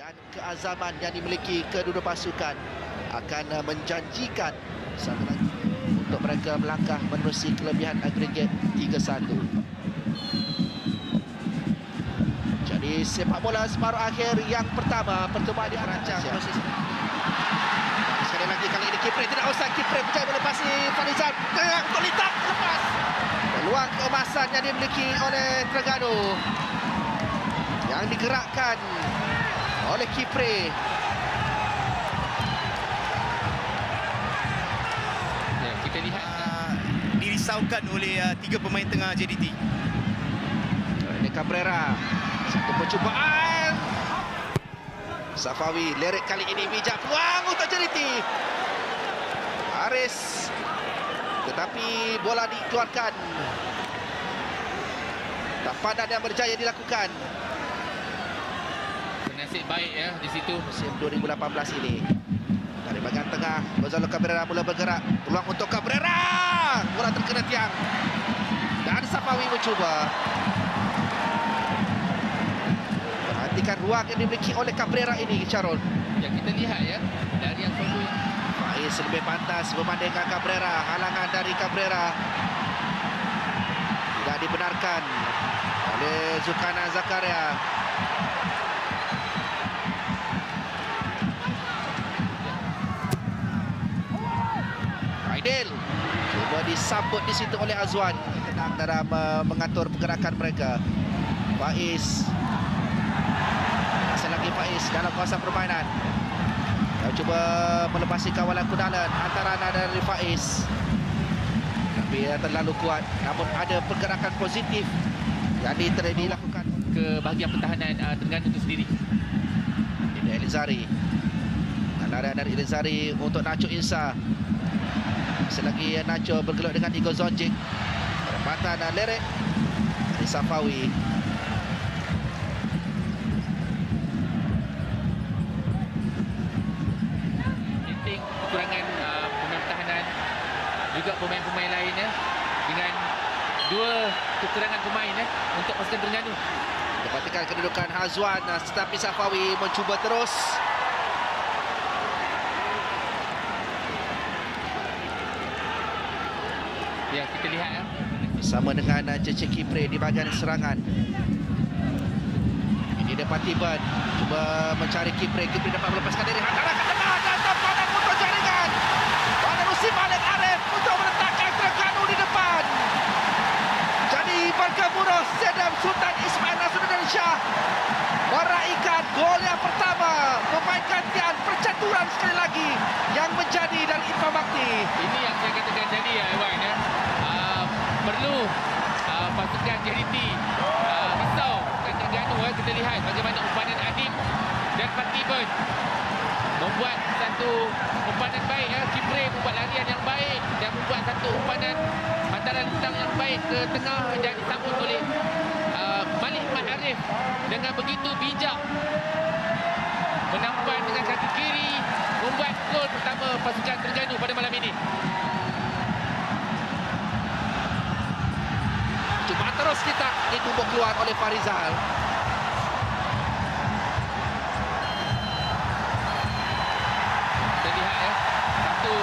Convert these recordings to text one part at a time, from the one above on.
dan keazaman yang dimiliki kedua pasukan akan menjanjikan satu lagi untuk mereka melangkah menerusi kelebihan agregat 3-1. Jadi sepak bola separuh akhir yang pertama, pertemuan di rancang proses. Sekali lagi kali ini Kipre tidak offside. Kipre berjaya melepasi Farizal untuk lintas lepas. Peluang keemasan yang dimiliki oleh Terengganu yang digerakkan oleh Kipre. Ya, kita lihat dirisaukan oleh tiga pemain tengah JDT. Ini Cabrera. Satu percubaan. Safawi lirik kali ini bijak, peluang untuk JDT. Haris, tetapi bola dikeluarkan. Tampanan yang berjaya dilakukan nasib baik ya di situ. musim 2018 ini. Dari bahagian tengah, Gonzalo Cabrera mula bergerak. Peluang untuk Cabrera. Bola terkena tiang. Dan Safawi mencuba. Perhatikan ruang yang dimiliki oleh Cabrera ini, Charul. Yang kita lihat ya, dari yang solo yang Faiz lebih pantas membandingkan Cabrera. Halangan dari Cabrera tidak dibenarkan oleh Zulkarnain Zakaria. Aidil cuba disambut di situ oleh Azwan. Tenang dalam mengatur pergerakan mereka. Faiz, masih lagi Faiz dalam kawasan permainan. Dia cuba melepasi kawalan Kudalan. Antara dari Faiz, tapi terlalu kuat. Namun ada pergerakan positif yang dilakukan ke bahagian pertahanan Terengganu itu sendiri. Ini Elizari. Larian dari Elizari untuk Nacho Insa. Masih lagi Nacho bergelut dengan Igor Zonjic. Perempatan lerek dari Safawi. Penting kekurangan pemain pertahanan juga pemain-pemain lainnya dengan dua kekurangan pemain untuk pasukan Terengganu. Dapatkan kedudukan Hazwan, tetapi Safawi mencuba terus. Ya, kita lihat ya. Bersama dengan Cece Kipre di bahagian serangan. Ini dapat Tiban. Cuba mencari Kipre. Kipre dapat melepaskan diri. Hantaran ke tengah dan tampanan untuk jaringan. Menerusi balik Arif untuk meletakkan Terengganu di depan. Jadi bergemuruh Sedam Sultan Ismail Nasruddin Shah meraihkan gol yang pertama. Memainkan tian percaturan sekali lagi yang menjadi dari Irfan Bakti. Ini yang saya katakan tadi ya, Iwan ya. Perlu pasukan JDT risau pasukan Terengganu ya. Kita lihat bagaimana umpanan Adib dan Patiban membuat satu umpanan baik ya. Kipre membuat larian yang baik dan membuat satu umpanan hantaran lintang yang baik ke tengah dan disambut oleh Malik Mat Arif dengan begitu bijak menampan dengan kaki kiri membuat gol pertama pasukan Terengganu pada malam ini. Cuma terus kita ditumbuk keluar oleh Farizal. Kita lihat ya, satu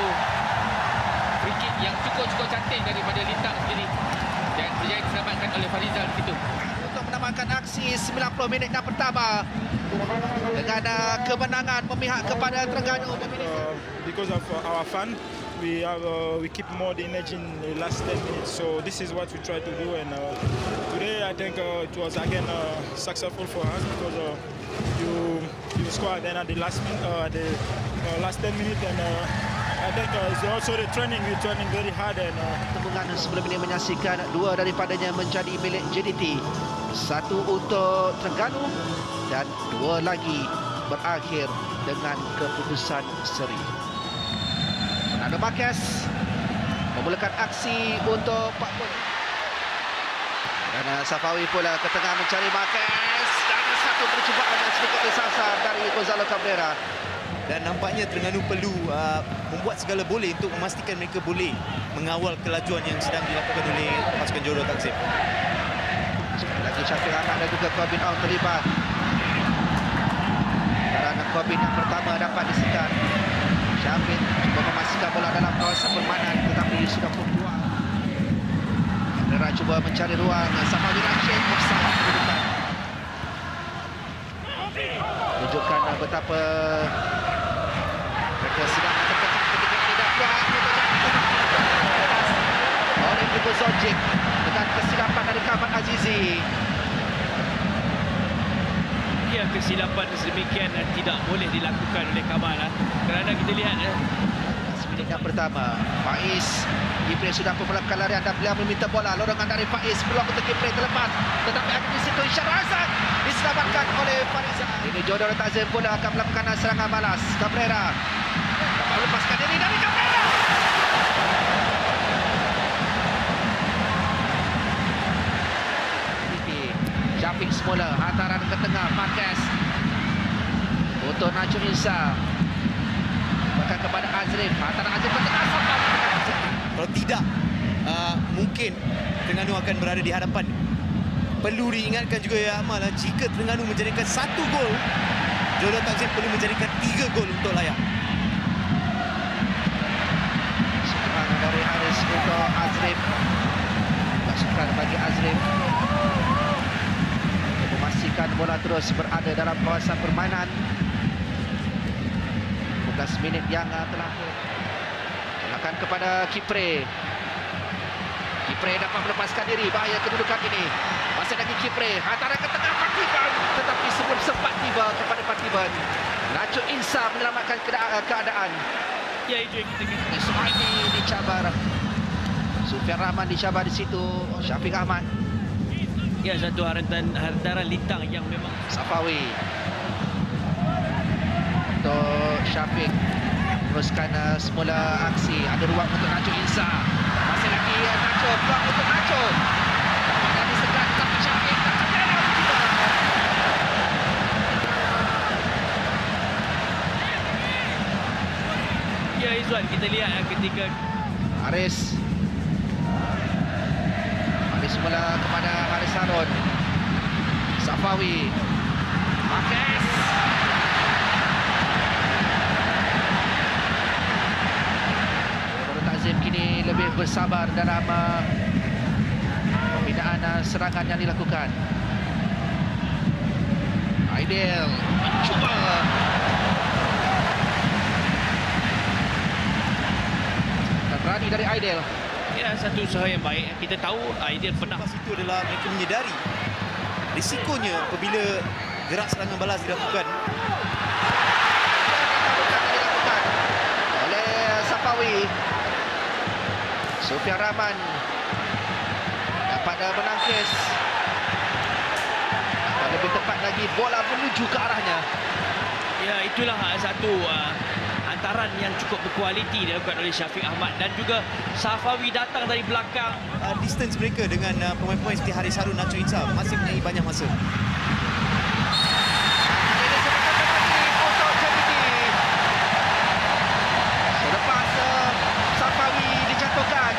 free kick yang cukup cantik daripada Lintang sendiri dan berjaya diselamatkan oleh Farizal di situ. Untuk menambahkan aksi 90 minit yang pertama dengan kemenangan memihak kepada Terengganu. Because of our fun, we keep more the energy in the last 10 minutes. So this is what we try to do. And today I think it was again successful for us because you scored then at the last last 10 minutes. And I think it's also the training. We're training very hard. And Pertemuan sebelum ini menyaksikan dua daripadanya menjadi milik JDT. Satu untuk Terengganu dan dua lagi berakhir dengan keputusan seri. Fernando Marquez memulakan aksi untuk Pak Pun. Dan Safawi pula ke tengah mencari Marquez. Dan satu percubaan yang sedikit disasar dari Gonzalo Cabrera. Dan nampaknya Terengganu perlu membuat segala boleh untuk memastikan mereka boleh mengawal kelajuan yang sedang dilakukan oleh pasukan Johor Takzim. Sekali lagi Syafiq Ahmad dan juga Corbin Ong terlibat. Syafiq yang pertama dapat disekat. Syafiq cuba memasukkan bola dalam kawasan permainan tetapi sudah pun keluar. Cabrera cuba mencari ruang. Safawi Rashid bersama kedudukan. Tunjukkan betapa mereka sedang tertekan ketika ini dah keluar oleh Ibu Zojic dengan kesilapan dari Kamal Azizi. Ya, kesilapan sedemikian tidak boleh dilakukan oleh Kamal kerana kita lihat Minit yang pertama, Faiz Kipre sudah pun melakukan larian dan beliau meminta bola. Lorongan dari Faiz, peluang untuk Kipre terlepas, tetapi akan di situ Isyar Razak diselamatkan oleh Farizan. Ini Jodor Tazim pula akan melakukan serangan balas. Cabrera dapat melepaskan diri dari Cabrera. Syafiq semula hantaran ke tengah, Marquez untuk Nacho Insa, bahkan kepada Azrif, hantaran Azrif ke tengah sampai. Kalau tidak, mungkin Terengganu akan berada di hadapan. Perlu diingatkan juga ya Amal, jika Terengganu menjadikan 1 gol, Jodor Takzim perlu menjadikan 3 gol untuk layak. Serangan dari Haris untuk Azrif, masukan bagi Azrif untuk memastikan bola terus berada dalam kawasan permainan. 15 minit yang telah akan kepada Kipre. Kipre dapat melepaskan diri, bahaya kedudukan ini. Masih lagi Kipre, hantaran ke tengah Patiban, tetapi sebelum sempat tiba kepada Patiban, Nacho Insa menyelamatkan keadaan. ya itu yang kita kata. Suhaimi dicabar, Sufian Rahman dicabar di situ, Syafiq Ahmad, Ya, satu hantaran lintang yang memang Safawi untuk Syafiq teruskan semula aksi. Ada ruang untuk Nacho Insa, masih lagi Nacho, peluang untuk Nacho, dapat disekat tapi Syafiq tak ada. ya Izwan, kita lihat ketika Haris semula kepada Haris Harun, Safawi, Marquez, Jodor Takzim kini lebih bersabar dalam pembinaan serangan yang dilakukan. Aidil mencuba, dan berani dari Aidil. ya satu usaha yang baik. Kita tahu Aidil pernah Lepas itu adalah mereka menyedari risikonya apabila gerak serangan balas dilakukan. Dilakukan oleh Safawi. Sufian Rahman dapat menangkis, atau lebih tepat lagi bola menuju ke arahnya. Ya, itulah satu hantaran yang cukup berkualiti dilakukan oleh Syafiq Ahmad, dan juga Safawi datang dari belakang. Distance mereka dengan pemain-pemain seperti Haris Harun, Nacho Insa masih mempunyai banyak masa. Ini sepakat lagi untuk JDT. Selepas Safawi dijatuhkan,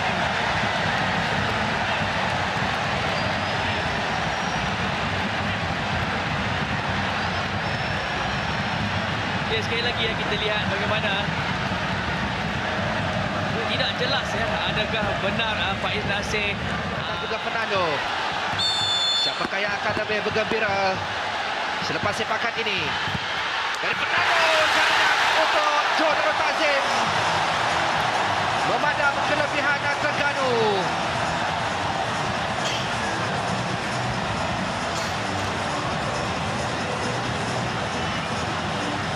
Ya, sekali lagi kita lihat bagaimana tidak jelas adakah benar Faiz Nasir dan juga Fernando. Siapakah yang akan lebih bergembira selepas sepakat ini? Dari Fernando, jaringan untuk Jodor Takzim memadam kelebihan Terengganu.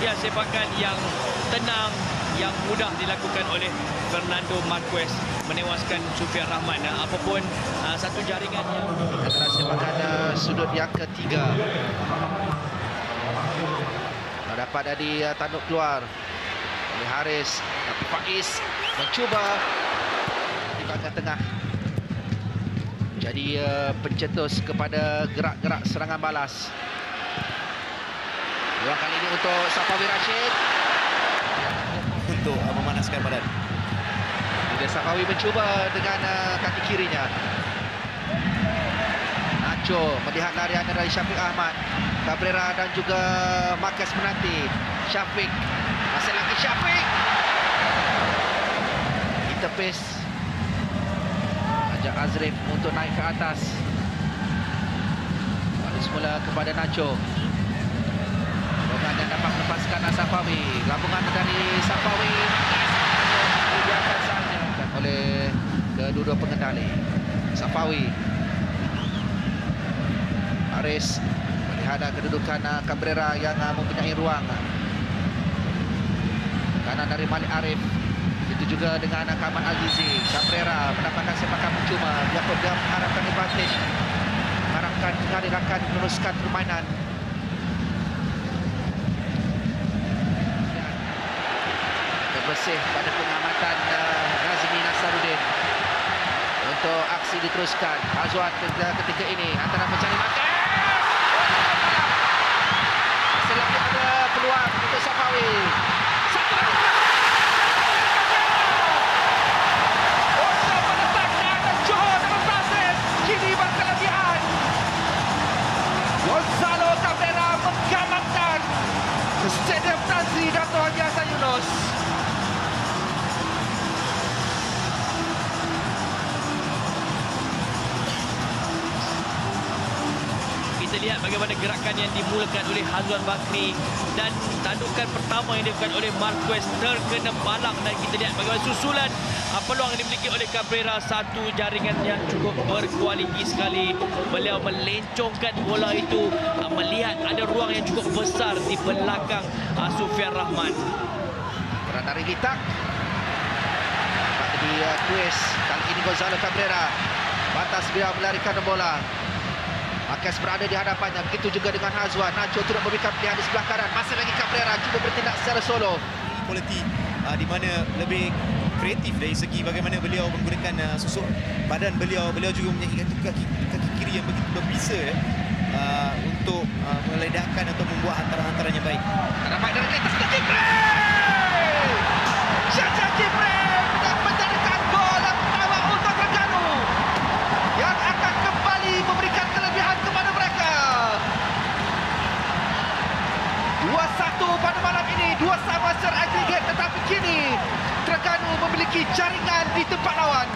ya, sepakan yang tenang, yang mudah dilakukan oleh Fernando Marquez menewaskan Sufian Rahman. Apapun satu jaringan yang Antara sepakan sudut yang ketiga dapat dari tanduk keluar oleh Haris, tapi Faiz mencuba di bahagian tengah, jadi pencetus kepada gerak-gerak serangan balas. Dua kali ini untuk Safawi Rashid, Untuk memanaskan badan. Bila Safawi mencuba dengan kaki kirinya. Nacho melihat larian dari Syafiq Ahmad, Cabrera dan juga Marquez menanti. Syafiq. Masih lagi Syafiq. Interface. Ajak Azrif untuk naik ke atas. Balik semula kepada Nacho. Bogan yang dapat melepaskan Safawi. Lambungan dari Safawi. Dibiarkan saja oleh kedua-dua pengendali. Safawi. Aris melihat kedudukan Cabrera yang mempunyai ruang. Kanan dari Malik Arif. Itu juga dengan Kamal Azizi. Cabrera mendapatkan sepakan percuma. Yaakob dia mengharapkan advantage. Mengharapkan Ngadir akan meneruskan permainan. Bersih pada pengamatan Nazmi Nasaruddin. Untuk aksi diteruskan. Azwan ketika ini antara mencari Marquez. Masih lagi ada peluang untuk Safawi. Satu lagi. Untuk menetapkan Johor dalam proses. Kini berkelebihan. Gonzalo Cabrera mengamankan Stadium Tan Sri Dato' Haji Hassan Yunos. Kita lihat bagaimana gerakan yang dimulakan oleh Hazwan Bakri dan tandukan pertama yang dilakukan oleh Marquez terkena balang, dan kita lihat bagaimana susulan peluang yang dimiliki oleh Cabrera. Satu jaringan yang cukup berkualiti sekali. Beliau melencongkan bola itu, melihat ada ruang yang cukup besar di belakang Sufian Rahman. Peran dari Litak. Di kuis kali ini Gonzalo Cabrera. Batas beliau melarikan bola. Marquez berada di hadapannya. Begitu juga dengan Hazwan. Nacho tidak memberikan pilihan di sebelah kanan. Masih lagi Cabrera cuba bertindak secara solo. Kualiti di mana lebih kreatif dari segi bagaimana beliau menggunakan susuk badan beliau. Beliau juga mempunyai kaki kiri yang begitu berbisa untuk meledakkan atau membuat hantaran-hantaran yang baik. Ramai dari atas ke Jibril. Syaja Jibril menjadikan gol yang pertama untuk Terengganu yang akan kembali memberikan kelebihan kepada mereka. 2-1 pada malam ini, 2 sama secara agregat, tetapi kini Terengganu memiliki jaringan di tempat lawan.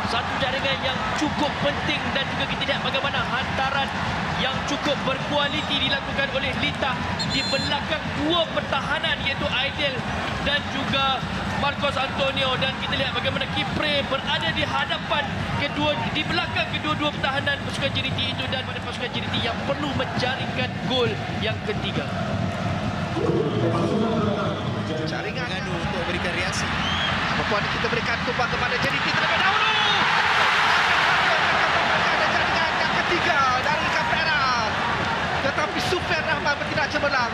Satu jaringan yang cukup penting, dan juga kita lihat bagaimana hantaran yang cukup berkualiti dilakukan oleh Lita di belakang dua pertahanan, iaitu Aidil dan juga Marcos Antonio. Dan kita lihat bagaimana Kipre berada di hadapan di belakang kedua-dua pertahanan pasukan JDT itu, dan pada pasukan JDT yang perlu menjaringkan gol yang ketiga. Jaringan Terengganu untuk memberikan reaksi. apapun kita berikan tumbang kepada JDT terlebih dahulu. Ada jaringan yang ketiga dari Cabrera, tetapi Sufian Rahman bertindak cemerlang.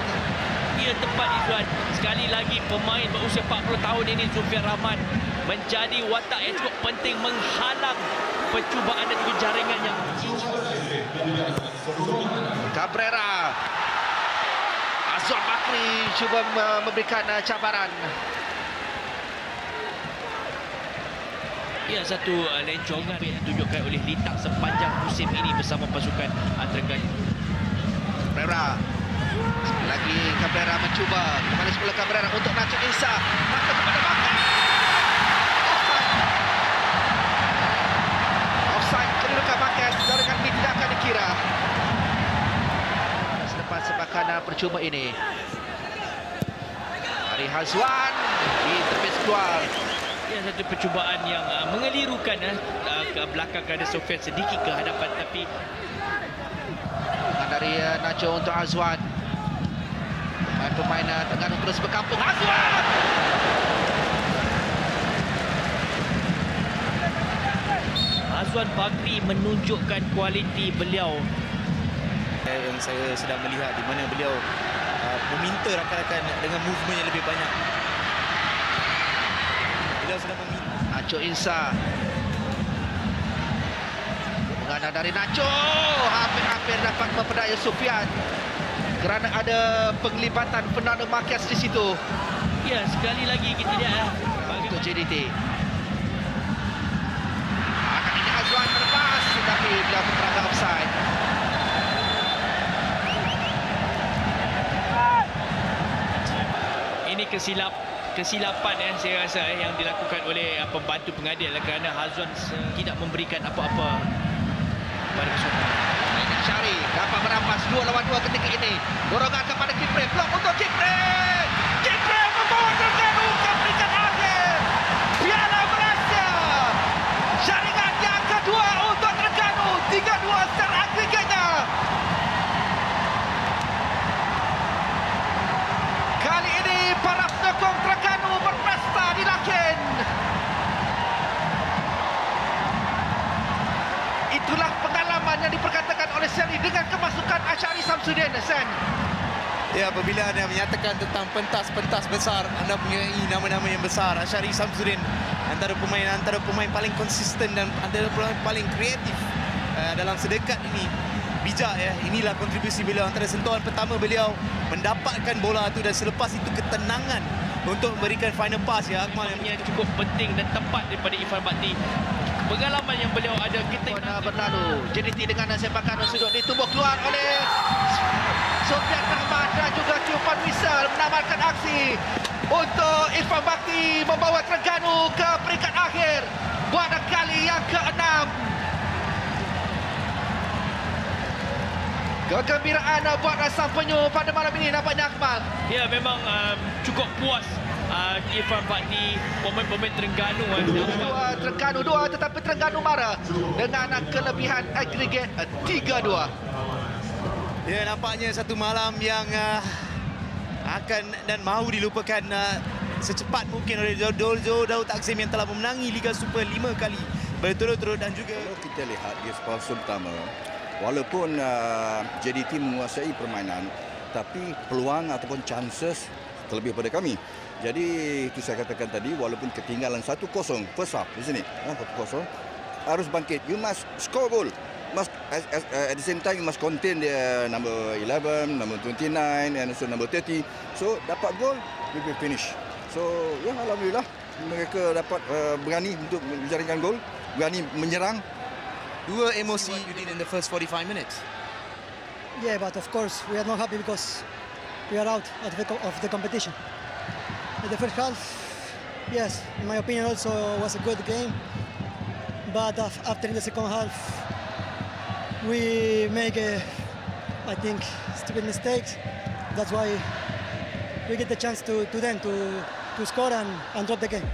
Ya, tepat Izzuan. Sekali lagi pemain berusia 40 tahun ini, Sufian Rahman, menjadi watak yang cukup penting menghalang percubaan dan juga jaringan yang Cabrera. Azwan Bakri cuba memberikan cabaran. ya, satu lencongan yang ditunjukkan oleh Litak sepanjang musim ini bersama pasukan Terengganu. Cabrera. Sekali lagi Cabrera mencuba. Kembali semula Cabrera untuk Nacho Isa. Maka kepada Marquez. Offside. Offside kedudukan Marquez. Jaringan ini tidak akan dikira. Selepas sepakan percuma ini. Dari Hazwan. Di tepis keluar. Ya, satu percubaan yang mengelirukan ke belakang kerana Sofian sedikit ke hadapan, tapi Dari Nacho untuk Hazwan. Pemain Terengganu terus berkampung. Hazwan! Azwan Bakri menunjukkan kualiti beliau. Yang saya sedang melihat di mana beliau meminta rakan-rakan dengan movement yang lebih banyak. Beliau sedang meminta. Nacho Insa. Mengana dari Nacho. Hampir-hampir dapat memperdaya Sufian. Kerana ada penglibatan Fernando Marquez di situ. Ya, sekali lagi kita lihat Untuk JDT. Akan ini Hazwan berlepas. Tetapi beliau terperangkap offside. kesilapan saya rasa yang dilakukan oleh pembantu pengadil kerana Hazwan tidak memberikan apa-apa pada keseluruhan. Syari dapat merampas 2 lawan 2 ketika ini. Dorongan kepada Kipre. Blok untuk Kipre. Kipre membawa Terengganu ke peringkat akhir. Piala Malaysia. Jaringan yang kedua untuk Terengganu. 3-2 secara agregatnya. Kali ini para pendukung Terengganu berpesta di Lakin. Itulah pengalaman yang diperkatakan oleh Seri dengan kemasukan Asyari Samsudin. Sen. Ya, apabila anda menyatakan tentang pentas-pentas besar, anda punya nama-nama yang besar. Asyari Samsudin antara pemain paling konsisten dan antara pemain paling kreatif dalam sedekat ini. Bijak ya. Inilah kontribusi beliau. Antara sentuhan pertama beliau mendapatkan bola itu dan selepas itu ketenangan untuk memberikan final pass ya Akmal. Yang cukup penting dan tepat daripada Irfan Bakti. Pengalaman yang beliau ada kita berlalu. JDT dengan sepakan sudut ditubuh keluar oleh Sofian Rahman dan juga Tiupan Wisal menamatkan aksi untuk Irfan Bakti membawa Terengganu ke peringkat akhir pada kali yang ke-6. Kegembiraan buat sang penyu pada malam ini nampaknya Akmal. Ya, memang cukup puas Irfan Bakti, pemain-pemain Terengganu. Terengganu 2 tetapi Terengganu marah dengan kelebihan agregat 3-2. Ya, nampaknya satu malam yang akan dan mahu dilupakan secepat mungkin oleh Daud Takzim yang telah memenangi Liga Super 5 kali berturut-turut dan juga kalau kita lihat di fase pertama, walaupun JDT menguasai permainan, tapi peluang ataupun chances terlebih pada kami. Jadi itu saya katakan tadi, walaupun ketinggalan 1-0 first half di sini, 1-0 harus bangkit. You must score goal. Must at the same time you must contain the number 11, number 29 and also number 30. So dapat gol, we will finish. So ya, alhamdulillah mereka dapat berani untuk menjaringkan gol, berani menyerang. dua emosi you did in the first 45 minutes. Yeah, but of course we are not happy because we are out of the competition. In the first half, yes, in my opinion also was a good game. But after in the second half, we make I think, stupid mistakes. That's why we get the chance to score and drop the game.